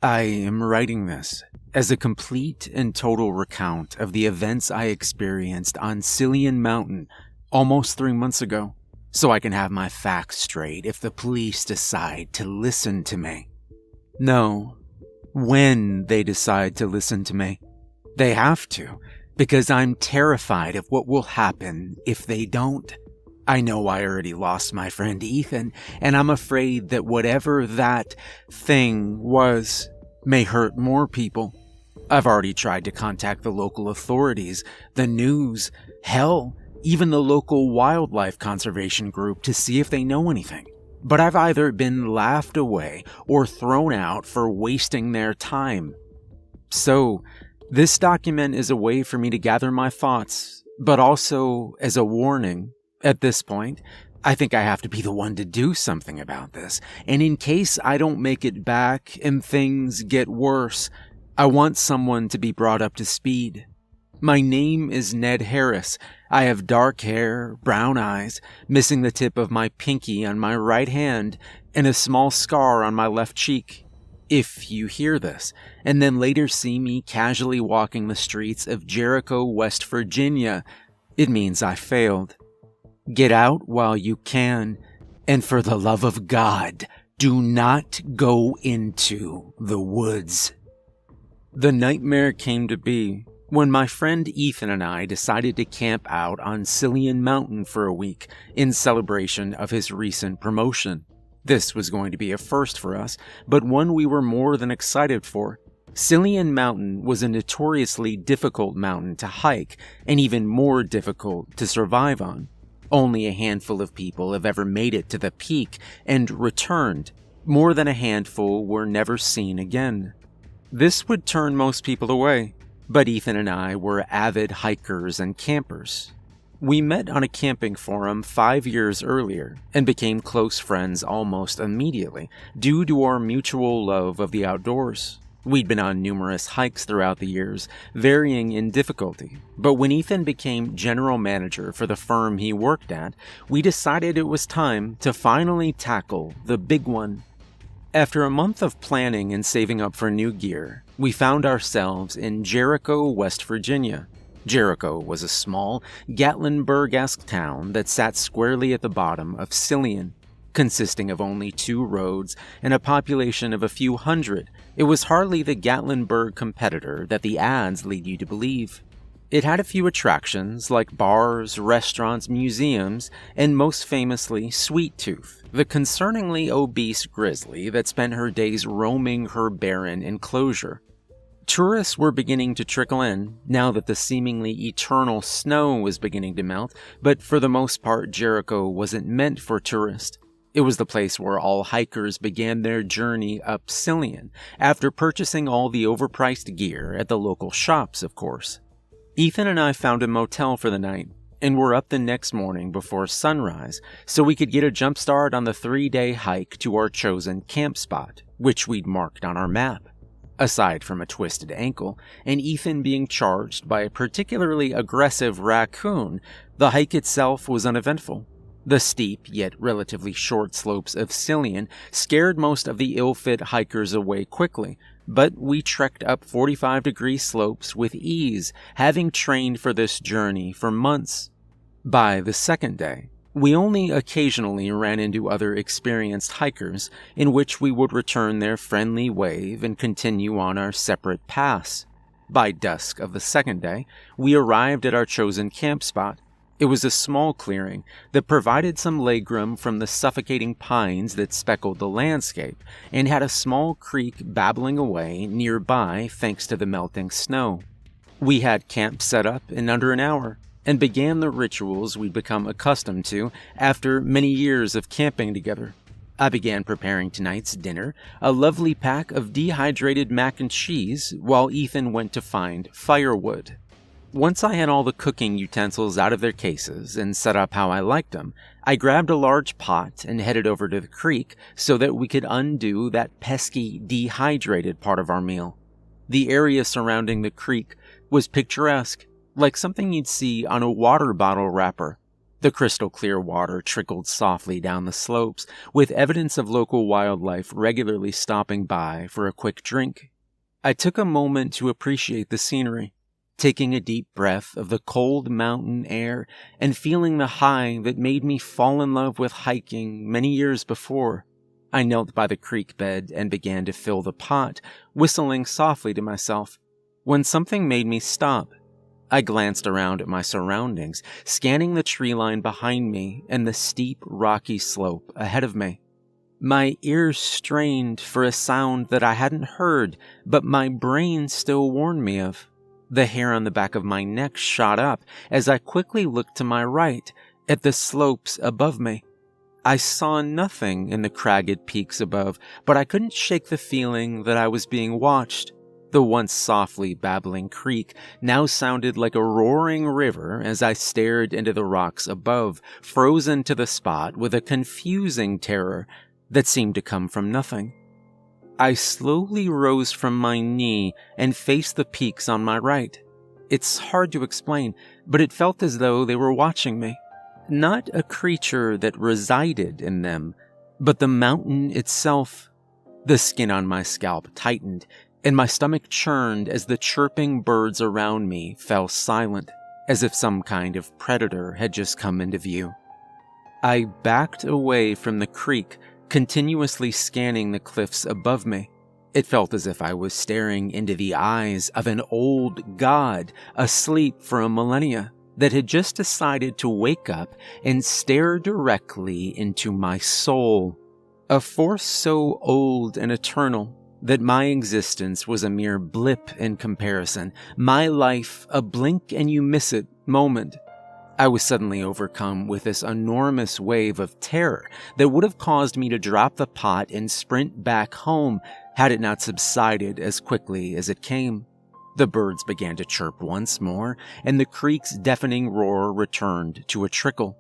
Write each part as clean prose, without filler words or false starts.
I am writing this as a complete and total recount of the events I experienced on Cillian Mountain almost 3 months ago, so I can have my facts straight if the police decide to listen to me. No, when they decide to listen to me. They have to, because I'm terrified of what will happen if they don't. I know I already lost my friend Ethan, and I'm afraid that whatever that thing was may hurt more people. I've already tried to contact the local authorities, the news, hell, even the local wildlife conservation group to see if they know anything. But I've either been laughed away or thrown out for wasting their time. So, this document is a way for me to gather my thoughts, but also as a warning. At this point, I think I have to be the one to do something about this, and in case I don't make it back and things get worse, I want someone to be brought up to speed. My name is Ned Harris. I have dark hair, brown eyes, missing the tip of my pinky on my right hand, and a small scar on my left cheek. If you hear this, and then later see me casually walking the streets of Jericho, West Virginia, it means I failed. Get out while you can, and for the love of God, do not go into the woods. The nightmare came to be when my friend Ethan and I decided to camp out on Cillian Mountain for a week in celebration of his recent promotion. This was going to be a first for us, but one we were more than excited for. Cillian Mountain was a notoriously difficult mountain to hike, and even more difficult to survive on. Only a handful of people have ever made it to the peak and returned. More than a handful were never seen again. This would turn most people away, but Ethan and I were avid hikers and campers. We met on a camping forum 5 years earlier and became close friends almost immediately due to our mutual love of the outdoors. We'd been on numerous hikes throughout the years, varying in difficulty, but when Ethan became general manager for the firm he worked at, we decided it was time to finally tackle the big one. After a month of planning and saving up for new gear, we found ourselves in Jericho, West Virginia. Jericho was a small, Gatlinburg-esque town that sat squarely at the bottom of Cillian. Consisting of only 2 roads and a population of a few hundred, it was hardly the Gatlinburg competitor that the ads lead you to believe. It had a few attractions like bars, restaurants, museums, and most famously Sweet Tooth, the concerningly obese grizzly that spent her days roaming her barren enclosure. Tourists were beginning to trickle in, now that the seemingly eternal snow was beginning to melt, but for the most part Jericho wasn't meant for tourists. It was the place where all hikers began their journey up Cillian, after purchasing all the overpriced gear at the local shops, of course. Ethan and I found a motel for the night, and were up the next morning before sunrise so we could get a jump start on the 3-day hike to our chosen camp spot, which we'd marked on our map. Aside from a twisted ankle, and Ethan being charged by a particularly aggressive raccoon, the hike itself was uneventful. The steep, yet relatively short slopes of Cillian scared most of the ill-fit hikers away quickly, but we trekked up 45-degree slopes with ease, having trained for this journey for months. By the second day, we only occasionally ran into other experienced hikers, in which we would return their friendly wave and continue on our separate paths. By dusk of the second day, we arrived at our chosen camp spot. It was a small clearing that provided some legroom from the suffocating pines that speckled the landscape, and had a small creek babbling away nearby thanks to the melting snow. We had camp set up in under an hour, and began the rituals we'd become accustomed to after many years of camping together. I began preparing tonight's dinner, a lovely pack of dehydrated mac and cheese, while Ethan went to find firewood. Once I had all the cooking utensils out of their cases and set up how I liked them, I grabbed a large pot and headed over to the creek so that we could undo that pesky, dehydrated part of our meal. The area surrounding the creek was picturesque, like something you'd see on a water bottle wrapper. The crystal clear water trickled softly down the slopes, with evidence of local wildlife regularly stopping by for a quick drink. I took a moment to appreciate the scenery, taking a deep breath of the cold mountain air and feeling the high that made me fall in love with hiking many years before. I knelt by the creek bed and began to fill the pot, whistling softly to myself, when something made me stop. I glanced around at my surroundings, scanning the tree line behind me and the steep, rocky slope ahead of me. My ears strained for a sound that I hadn't heard, but my brain still warned me of. The hair on the back of my neck shot up as I quickly looked to my right, at the slopes above me. I saw nothing in the cragged peaks above, but I couldn't shake the feeling that I was being watched. The once softly babbling creek now sounded like a roaring river as I stared into the rocks above, frozen to the spot with a confusing terror that seemed to come from nothing. I slowly rose from my knee and faced the peaks on my right. It's hard to explain, but it felt as though they were watching me. Not a creature that resided in them, but the mountain itself. The skin on my scalp tightened, and my stomach churned as the chirping birds around me fell silent, as if some kind of predator had just come into view. I backed away from the creek, continuously scanning the cliffs above me. It felt as if I was staring into the eyes of an old god asleep for a millennia that had just decided to wake up and stare directly into my soul. A force so old and eternal that my existence was a mere blip in comparison, my life a blink-and-you-miss-it moment. I was suddenly overcome with this enormous wave of terror that would have caused me to drop the pot and sprint back home had it not subsided as quickly as it came. The birds began to chirp once more, and the creek's deafening roar returned to a trickle.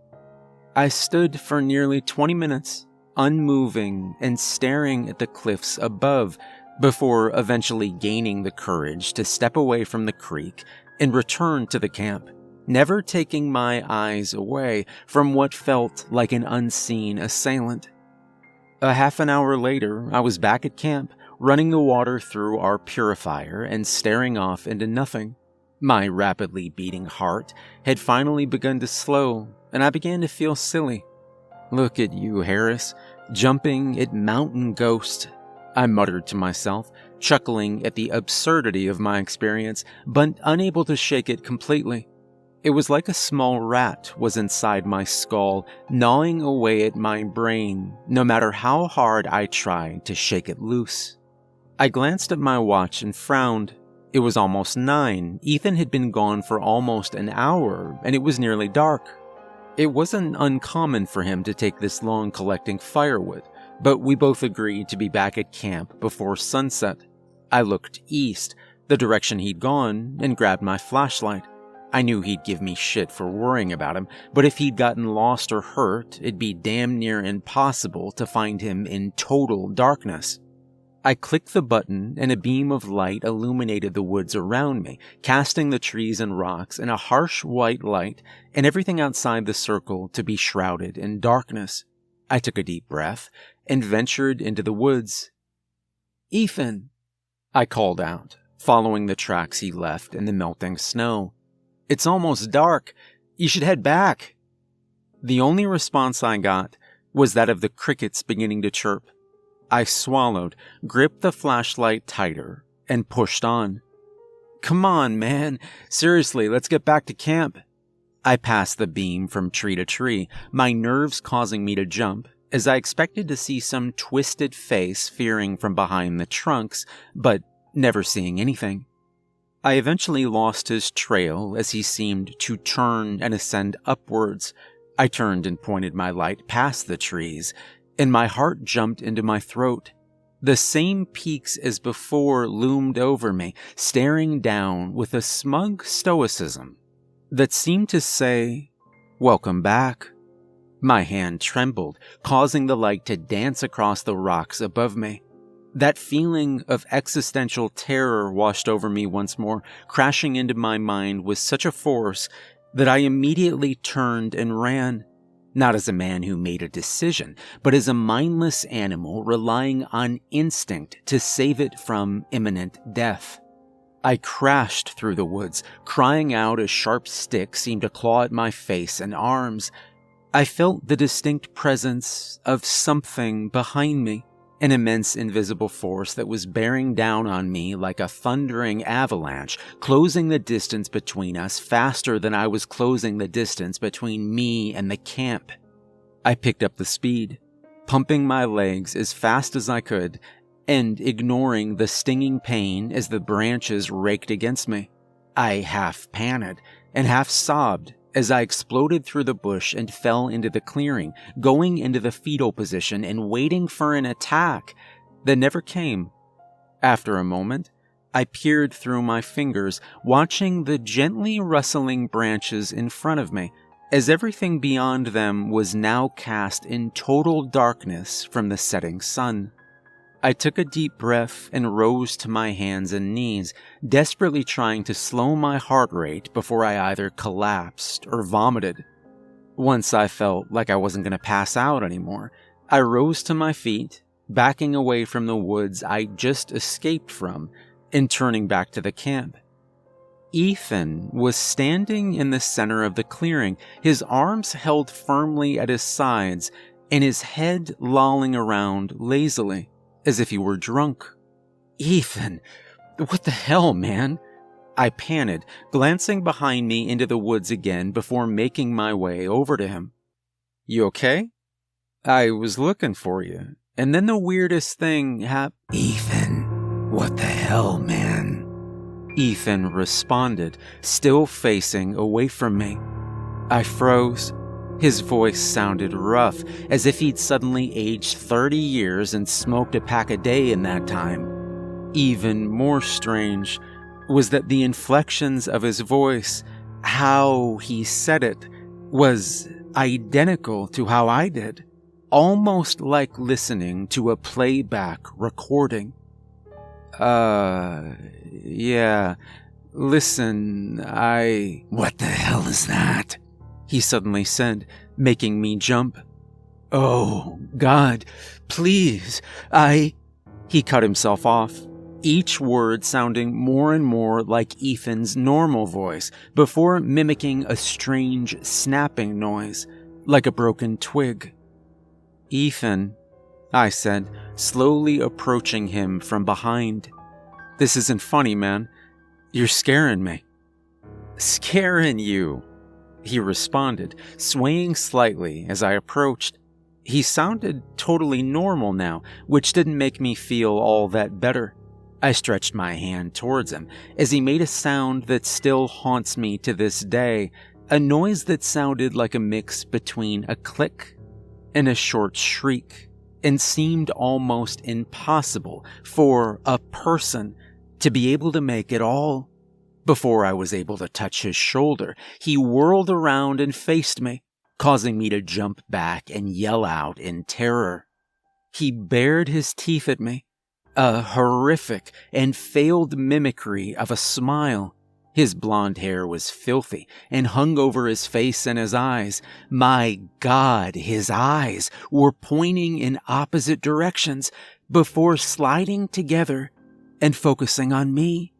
I stood for nearly 20 minutes, unmoving and staring at the cliffs above, before eventually gaining the courage to step away from the creek and return to the camp, never taking my eyes away from what felt like an unseen assailant. A half an hour later, I was back at camp, running the water through our purifier and staring off into nothing. My rapidly beating heart had finally begun to slow, and I began to feel silly. "Look at you, Harris, jumping at mountain ghosts," I muttered to myself, chuckling at the absurdity of my experience, but unable to shake it completely. It was like a small rat was inside my skull, gnawing away at my brain, no matter how hard I tried to shake it loose. I glanced at my watch and frowned. It was almost 9. Ethan had been gone for almost an hour, and it was nearly dark. It wasn't uncommon for him to take this long collecting firewood, but we both agreed to be back at camp before sunset. I looked east, the direction he'd gone, and grabbed my flashlight. I knew he'd give me shit for worrying about him, but if he'd gotten lost or hurt, it'd be damn near impossible to find him in total darkness. I clicked the button and a beam of light illuminated the woods around me, casting the trees and rocks in a harsh white light and everything outside the circle to be shrouded in darkness. I took a deep breath and ventured into the woods. "Ethan," I called out, following the tracks he left in the melting snow. "It's almost dark. You should head back." The only response I got was that of the crickets beginning to chirp. I swallowed, gripped the flashlight tighter, and pushed on. "Come on, man. Seriously, let's get back to camp." I passed the beam from tree to tree, my nerves causing me to jump, as I expected to see some twisted face peering from behind the trunks, but never seeing anything. I eventually lost his trail as he seemed to turn and ascend upwards. I turned and pointed my light past the trees, and my heart jumped into my throat. The same peaks as before loomed over me, staring down with a smug stoicism that seemed to say, "Welcome back." My hand trembled, causing the light to dance across the rocks above me. That feeling of existential terror washed over me once more, crashing into my mind with such a force that I immediately turned and ran, not as a man who made a decision, but as a mindless animal relying on instinct to save it from imminent death. I crashed through the woods, crying out as sharp sticks seemed to claw at my face and arms. I felt the distinct presence of something behind me, an immense invisible force that was bearing down on me like a thundering avalanche, closing the distance between us faster than I was closing the distance between me and the camp. I picked up the speed, pumping my legs as fast as I could, and ignoring the stinging pain as the branches raked against me. I half panted and half sobbed as I exploded through the bush and fell into the clearing, going into the fetal position and waiting for an attack that never came. After a moment, I peered through my fingers, watching the gently rustling branches in front of me, as everything beyond them was now cast in total darkness from the setting sun. I took a deep breath and rose to my hands and knees, desperately trying to slow my heart rate before I either collapsed or vomited. Once I felt like I wasn't going to pass out anymore, I rose to my feet, backing away from the woods I just escaped from and turning back to the camp. Ethan was standing in the center of the clearing, his arms held firmly at his sides and his head lolling around lazily, as if he were drunk. "Ethan, what the hell, man?" I panted, glancing behind me into the woods again before making my way over to him. "You okay? I was looking for you, and then the weirdest thing happened." "Ethan, what the hell, man?" Ethan responded, still facing away from me. I froze. His voice sounded rough, as if he'd suddenly aged 30 years and smoked a pack a day in that time. Even more strange was that the inflections of his voice, how he said it, was identical to how I did, almost like listening to a playback recording. Yeah, listen, What the hell is that?" he suddenly said, making me jump. "Oh, God, please, He cut himself off, each word sounding more and more like Ethan's normal voice, before mimicking a strange snapping noise, like a broken twig. "Ethan," I said, slowly approaching him from behind. "This isn't funny, man. You're scaring me." "Scaring you?" he responded, swaying slightly as I approached. He sounded totally normal now, which didn't make me feel all that better. I stretched my hand towards him as he made a sound that still haunts me to this day, a noise that sounded like a mix between a click and a short shriek, and seemed almost impossible for a person to be able to make at all. Before I was able to touch his shoulder, he whirled around and faced me, causing me to jump back and yell out in terror. He bared his teeth at me, a horrific and failed mimicry of a smile. His blonde hair was filthy and hung over his face and his eyes. My God, his eyes were pointing in opposite directions before sliding together and focusing on me.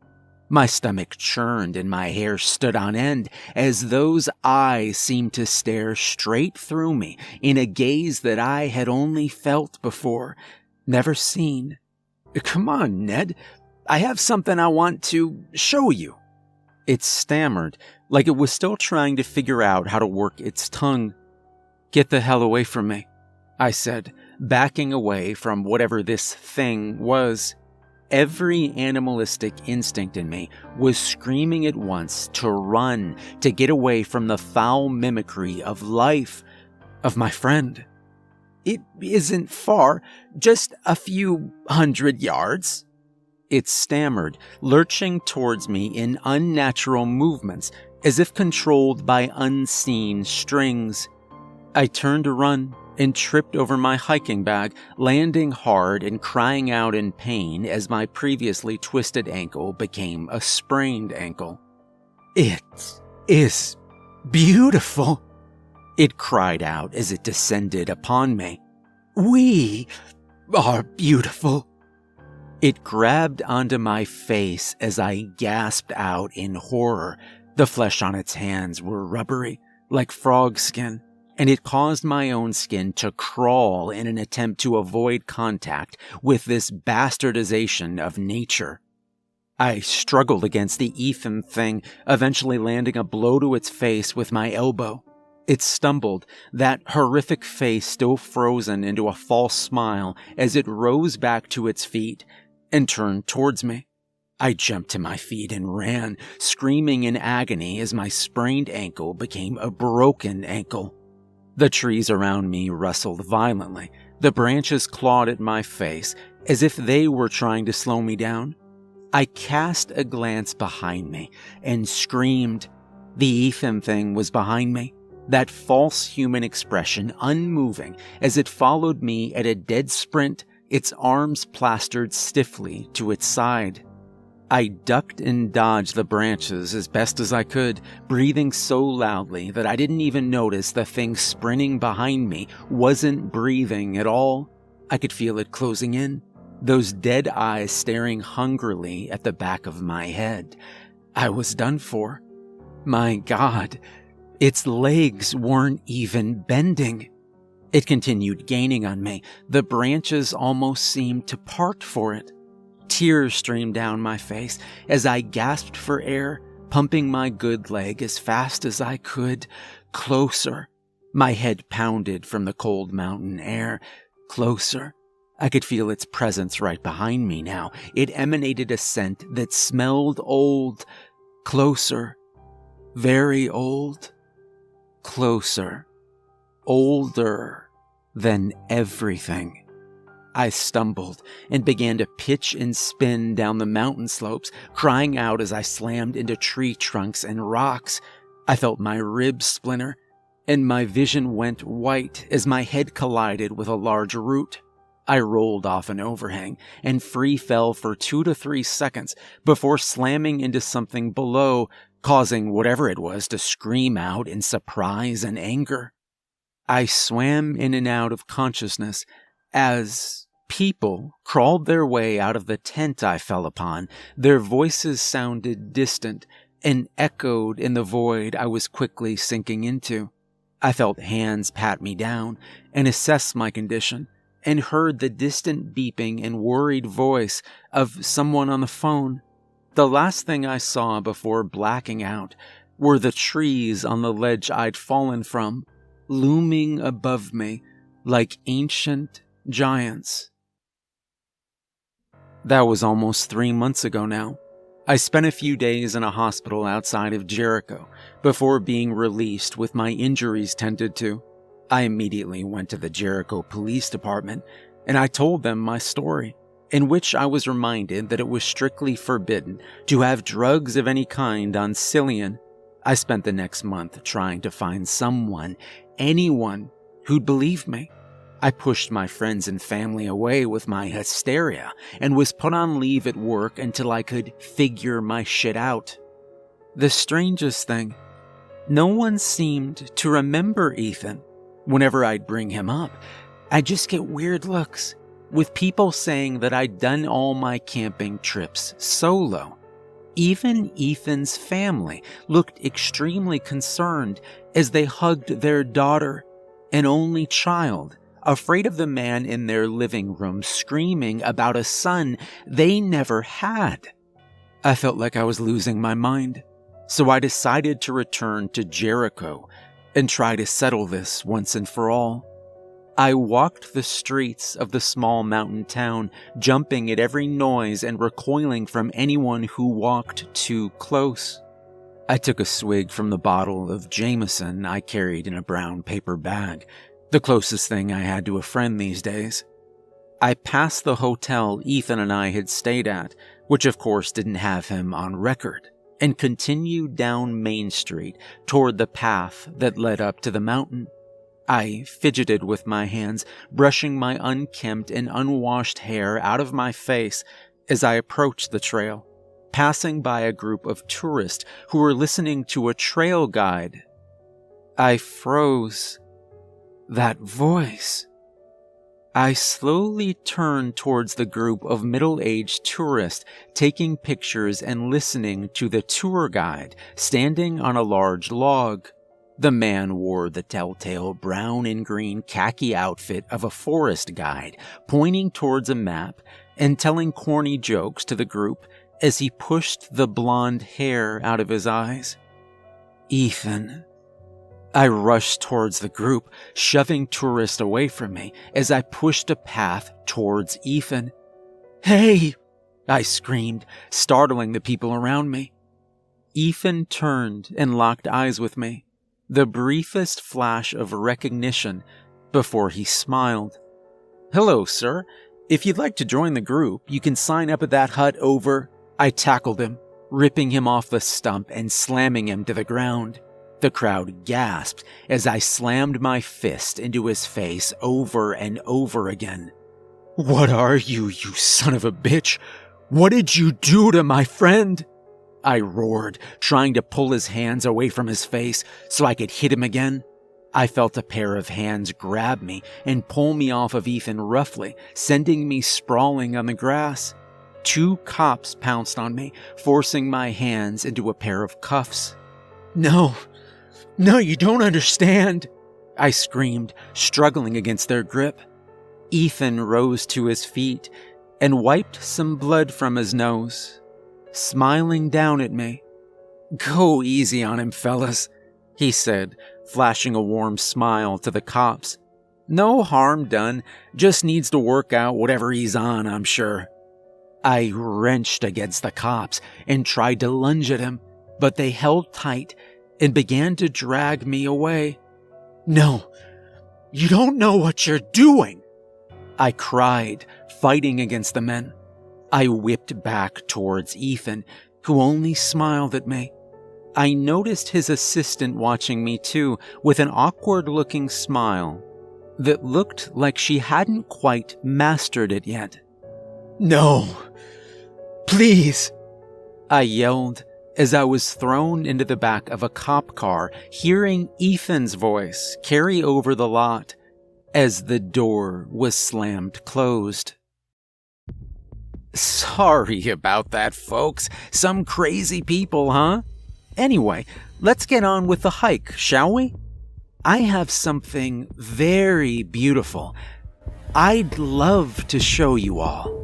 My stomach churned and my hair stood on end as those eyes seemed to stare straight through me in a gaze that I had only felt before, never seen. "Come on, Ned. I have something I want to show you." It stammered, like it was still trying to figure out how to work its tongue. "Get the hell away from me," I said, backing away from whatever this thing was. Every animalistic instinct in me was screaming at once to run, to get away from the foul mimicry of life, of my friend. "It isn't far, just a few 100 yards. It stammered, lurching towards me in unnatural movements, as if controlled by unseen strings. I turned to run and tripped over my hiking bag, landing hard and crying out in pain as my previously twisted ankle became a sprained ankle. "It is Beautiful, it cried out as it descended upon me. We are beautiful. It grabbed onto my face as I gasped out in horror. The flesh on its hands were rubbery, like frog skin, and it caused my own skin to crawl in an attempt to avoid contact with this bastardization of nature. I struggled against the Ethan thing, eventually landing a blow to its face with my elbow. It stumbled, that horrific face still frozen into a false smile as it rose back to its feet and turned towards me. I jumped to my feet and ran, screaming in agony as my sprained ankle became a broken ankle. The trees around me rustled violently. The branches clawed at my face as if they were trying to slow me down. I cast a glance behind me and screamed. The Ethan thing was behind me, that false human expression unmoving as it followed me at a dead sprint, its arms plastered stiffly to its side. I ducked and dodged the branches as best as I could, breathing so loudly that I didn't even notice the thing sprinting behind me wasn't breathing at all. I could feel it closing in, those dead eyes staring hungrily at the back of my head. I was done for. My God, its legs weren't even bending. It continued gaining on me. The branches almost seemed to part for it. Tears streamed down my face as I gasped for air, pumping my good leg as fast as I could. Closer. My head pounded from the cold mountain air. Closer. I could feel its presence right behind me now. It emanated a scent that smelled old. Closer. Very old. Closer. Older than everything. I stumbled and began to pitch and spin down the mountain slopes, crying out as I slammed into tree trunks and rocks. I felt my ribs splinter, and my vision went white as my head collided with a large root. I rolled off an overhang and free fell for 2 to 3 seconds before slamming into something below, causing whatever it was to scream out in surprise and anger. I swam in and out of consciousness as people crawled their way out of the tent I fell upon. Their voices sounded distant and echoed in the void I was quickly sinking into. I felt hands pat me down and assess my condition, and heard the distant beeping and worried voice of someone on the phone. The last thing I saw before blacking out were the trees on the ledge I'd fallen from, looming above me like ancient giants. That was almost 3 months ago now. I spent a few days in a hospital outside of Jericho before being released with my injuries tended to. I immediately went to the Jericho Police Department and I told them my story, in which I was reminded that it was strictly forbidden to have drugs of any kind on Cillian. I spent the next month trying to find someone, anyone, who'd believe me. I pushed my friends and family away with my hysteria and was put on leave at work until I could figure my shit out. The strangest thing, no one seemed to remember Ethan. Whenever I'd bring him up, I'd just get weird looks, with people saying that I'd done all my camping trips solo. Even Ethan's family looked extremely concerned as they hugged their daughter, an only child, afraid of the man in their living room screaming about a son they never had. I felt like I was losing my mind, so I decided to return to Jericho and try to settle this once and for all. I walked the streets of the small mountain town, jumping at every noise and recoiling from anyone who walked too close. I took a swig from the bottle of Jameson I carried in a brown paper bag, the closest thing I had to a friend these days. I passed the hotel Ethan and I had stayed at, which of course didn't have him on record, and continued down Main Street toward the path that led up to the mountain. I fidgeted with my hands, brushing my unkempt and unwashed hair out of my face as I approached the trail, passing by a group of tourists who were listening to a trail guide I froze. That voice. I slowly turned towards the group of middle-aged tourists taking pictures and listening to the tour guide standing on a large log. The man wore the telltale brown and green khaki outfit of a forest guide, pointing towards a map and telling corny jokes to the group as he pushed the blonde hair out of his eyes. Ethan. I rushed towards the group, shoving tourists away from me as I pushed a path towards Ethan. "Hey!" I screamed, startling the people around me. Ethan turned and locked eyes with me, the briefest flash of recognition before he smiled. "Hello, sir. If you'd like to join the group, you can sign up at that hut over." I tackled him, ripping him off the stump and slamming him to the ground. The crowd gasped as I slammed my fist into his face over and over again. "What are you, you son of a bitch? What did you do to my friend?" I roared, trying to pull his hands away from his face so I could hit him again. I felt a pair of hands grab me and pull me off of Ethan roughly, sending me sprawling on the grass. 2 cops pounced on me, forcing my hands into a pair of cuffs. No, you don't understand," I screamed, struggling against their grip. Ethan rose to his feet and wiped some blood from his nose, smiling down at me. "Go easy on him, fellas," he said, flashing a warm smile to the cops. "No harm done, just needs to work out whatever he's on, I'm sure." I wrenched against the cops and tried to lunge at him, but they held tight and began to drag me away. "No, you don't know what you're doing," I cried, fighting against the men. I whipped back towards Ethan, who only smiled at me. I noticed his assistant watching me too, with an awkward-looking smile that looked like she hadn't quite mastered it yet. "No, please," I yelled as I was thrown into the back of a cop car, hearing Ethan's voice carry over the lot as the door was slammed closed. Sorry about that, folks. Some crazy people, huh? Anyway, let's get on with the hike, shall we? I have something very beautiful I'd love to show you all.